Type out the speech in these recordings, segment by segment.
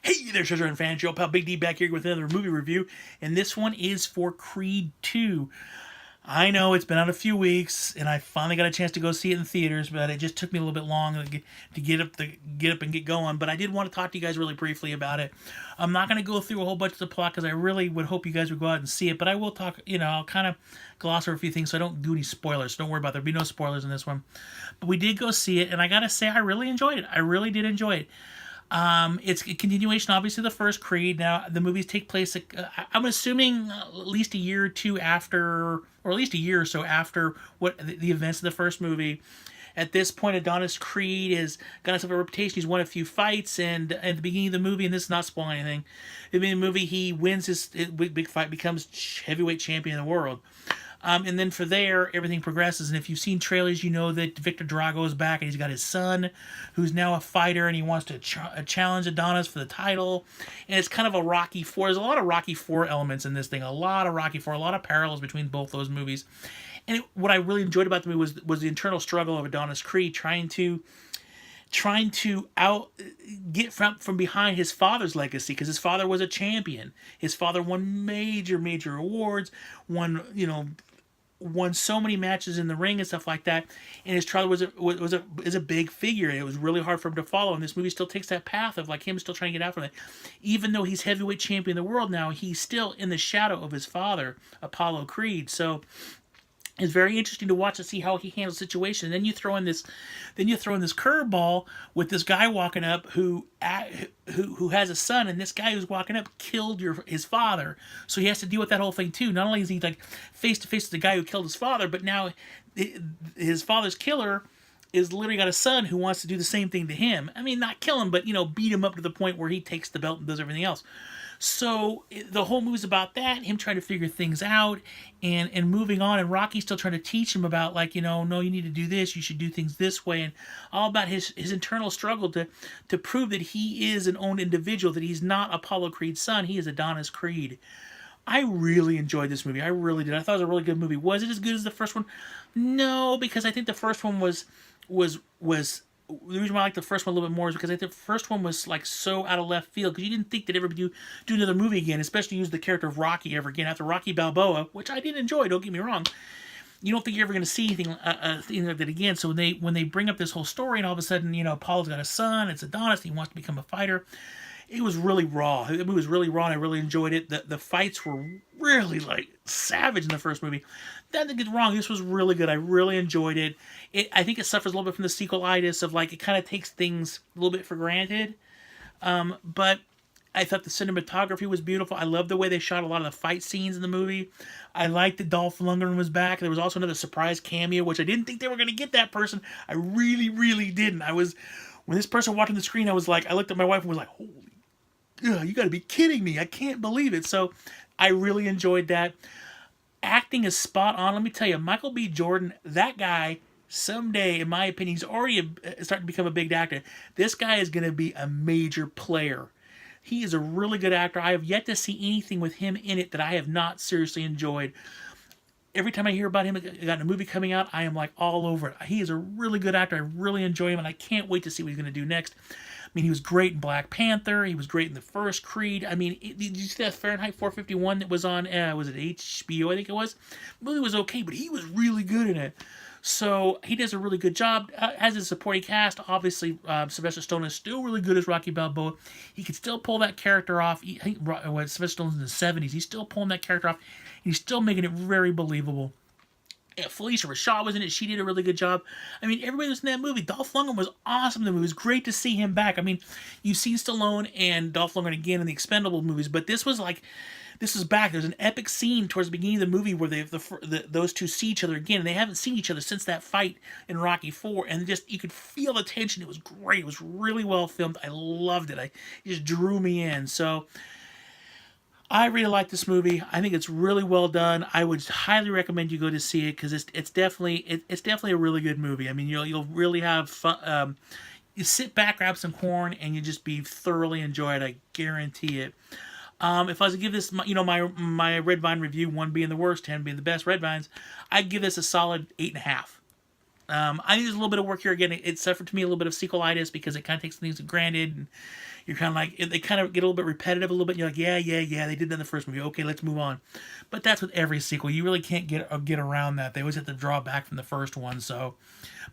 Hey there, Treasure and Fan Joe Pal Big D back here with another movie review, and this one is for Creed 2. I know it's been out a few weeks, and I finally got a chance to go see it in theaters, but it just took me a little bit long to get up and get going. But I did want to talk to you guys really briefly about it. I'm not going to go through a whole bunch of the plot because I really would hope you guys would go out and see it. But I will talk. I'll kind of gloss over a few things so I don't do any spoilers. So don't worry about it. There'll be no spoilers in this one. But we did go see it, and I gotta say I really enjoyed it. I really did enjoy it. It's a continuation, obviously, of the first Creed. Now, the movies take place, I'm assuming, at least a year or two after, or at least a year or so after what the events of the first movie. At this point, Adonis Creed has got himself a reputation. He's won a few fights, and at the beginning of the movie, and this is not spoiling anything, at the beginning of the movie, he wins his big fight, becomes heavyweight champion of the world. And then for there, everything progresses. And if you've seen trailers, you know that Victor Drago is back, and he's got his son, who's now a fighter, and he wants to challenge Adonis for the title. And it's kind of a Rocky Four. There's a lot of Rocky Four elements in this thing. A lot of Rocky Four. A lot of parallels between both those movies. And what I really enjoyed about the movie was the internal struggle of Adonis Creed trying to get from behind his father's legacy, because his father was a champion. His father won major awards, won so many matches in the ring and stuff like that, and his father is a big figure, and it was really hard for him to follow. And this movie still takes that path of like him still trying to get out from it, even though he's heavyweight champion of the world now. He's still in the shadow of his father, Apollo Creed. So it's very interesting to watch and see how he handles the situation. And then you throw in this curveball with this guy walking up who has a son, and this guy who's walking up killed his father. So he has to deal with that whole thing too. Not only is he like face to face with the guy who killed his father, but now his father's killer is literally got a son who wants to do the same thing to him. I mean, not kill him, but beat him up to the point where he takes the belt and does everything else. So the whole movie's about that, him trying to figure things out and moving on, and Rocky's still trying to teach him about no, you need to do this, you should do things this way, and all about his internal struggle to prove that he is an own individual, that he's not Apollo Creed's son, he is Adonis Creed. I really enjoyed this movie. I really did. I thought it was a really good movie. Was it as good as the first one? No, because I think the first one was the reason why I like the first one a little bit more is because I think the first one was like so out of left field, because you didn't think they'd ever do another movie again, especially use the character of Rocky ever again after Rocky Balboa, which I did enjoy. Don't get me wrong. You don't think you're ever going to see anything like that again. So when they bring up this whole story, and all of a sudden Paul's got a son, it's Adonis, he wants to become a fighter. It was really raw. It was really raw, and I really enjoyed it. The fights were really like savage in the first movie. Don't get wrong, this was really good. I really enjoyed it. I think it suffers a little bit from the sequelitis of like it kind of takes things a little bit for granted. But I thought the cinematography was beautiful. I loved the way they shot a lot of the fight scenes in the movie. I liked that Dolph Lundgren was back. There was also another surprise cameo, which I didn't think they were going to get that person. I really didn't. When this person walked on the screen, I looked at my wife and was like, holy, you got to be kidding me. I can't believe it. So I really enjoyed that. Acting is spot on. Let me tell you, Michael B. Jordan, that guy, someday, in my opinion, he's already starting to become a big actor. This guy is going to be a major player. He is a really good actor. I have yet to see anything with him in it that I have not seriously enjoyed. Every time I hear about him, got a movie coming out, I am like all over it. He is a really good actor. I really enjoy him, and I can't wait to see what he's going to do next. I mean, he was great in Black Panther. He was great in the first Creed. I mean, did you see that Fahrenheit 451 that was on, was it HBO, I think it was? The movie was okay, but he was really good in it. So he does a really good job. As a supporting cast, obviously, Sylvester Stallone is still really good as Rocky Balboa. He can still pull that character off. Sylvester Stallone's in the 70s. He's still pulling that character off. He's still making it very believable. Felicia Rashad was in it. She did a really good job. I mean, everybody was in that movie. Dolph Lundgren was awesome in the movie. It was great to see him back. I mean, you've seen Stallone and Dolph Lundgren again in the Expendables movies, but this was back. There's an epic scene towards the beginning of the movie where those two see each other again, and they haven't seen each other since that fight in Rocky IV, and just you could feel the tension. It was great. It was really well filmed. I loved it. It just drew me in. So I really like this movie. I think it's really well done. I would highly recommend you go to see it, because it's definitely a really good movie. I mean, you'll really have fun. You sit back, grab some corn, and you just be thoroughly enjoy it. I guarantee it. If I was to give this, my Red Vine review, 1 being the worst, 10 being the best Red Vines, I'd give this a solid 8.5. I think there's a little bit of work here. Again, it suffered to me a little bit of sequelitis because it kind of takes things for granted, and you're kind of like, they kind of get a little bit repetitive a little bit. And you're like, yeah, they did that in the first movie. Okay, let's move on. But that's with every sequel. You really can't get around that. They always have to draw back from the first one. So,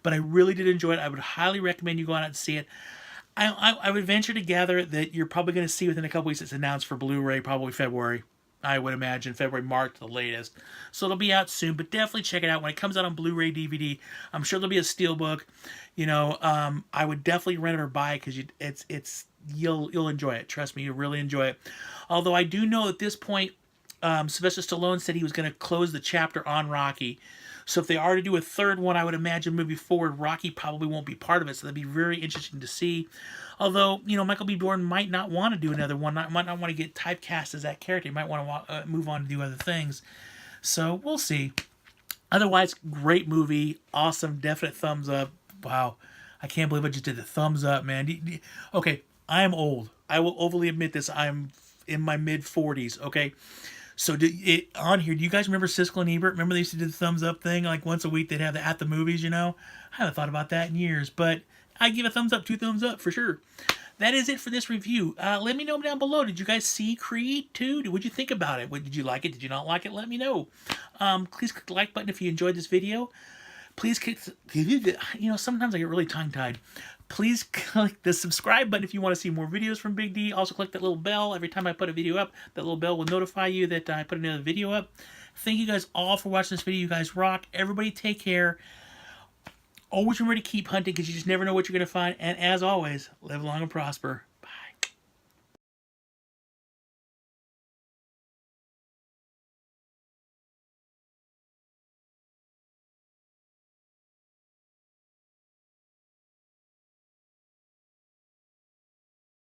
but I really did enjoy it. I would highly recommend you go out and see it. I would venture to gather that you're probably going to see within a couple weeks it's announced for Blu-ray, probably February. I would imagine February, March, the latest. So it'll be out soon, but definitely check it out when it comes out on Blu-ray, DVD. I'm sure there'll be a steelbook. You know, I would definitely rent it or buy it because you'll enjoy it. Trust me, you'll really enjoy it. Although I do know at this point, Sylvester Stallone said he was going to close the chapter on Rocky. So if they are to do a third one, I would imagine moving forward, Rocky probably won't be part of it. So that'd be very interesting to see. Although, you know, Michael B. Jordan might not want to do another one. Might not want to get typecast as that character. He might want to move on to do other things. So we'll see. Otherwise, great movie. Awesome. Definite thumbs up. Wow. I can't believe I just did the thumbs up, man. Okay, I am old. I will overly admit this. I'm in my mid-40s, okay? So on here, do you guys remember Siskel and Ebert? Remember they used to do the thumbs up thing? Like once a week they'd have the at the movies, you know? I haven't thought about that in years, but I give a thumbs up, 2 thumbs up for sure. That is it for this review. Let me know down below. Did you guys see Creed 2? What'd you think about it? Did you like it? Did you not like it? Let me know. Please click the like button if you enjoyed this video. Please click, you know, sometimes I get really tongue-tied. Please click the subscribe button if you want to see more videos from Big D. Also click that little bell. Every time I put a video up, that little bell will notify you that I put another video up. Thank you guys all for watching this video. You guys rock. Everybody take care. Always remember to keep hunting because you just never know what you're going to find. And as always, live long and prosper.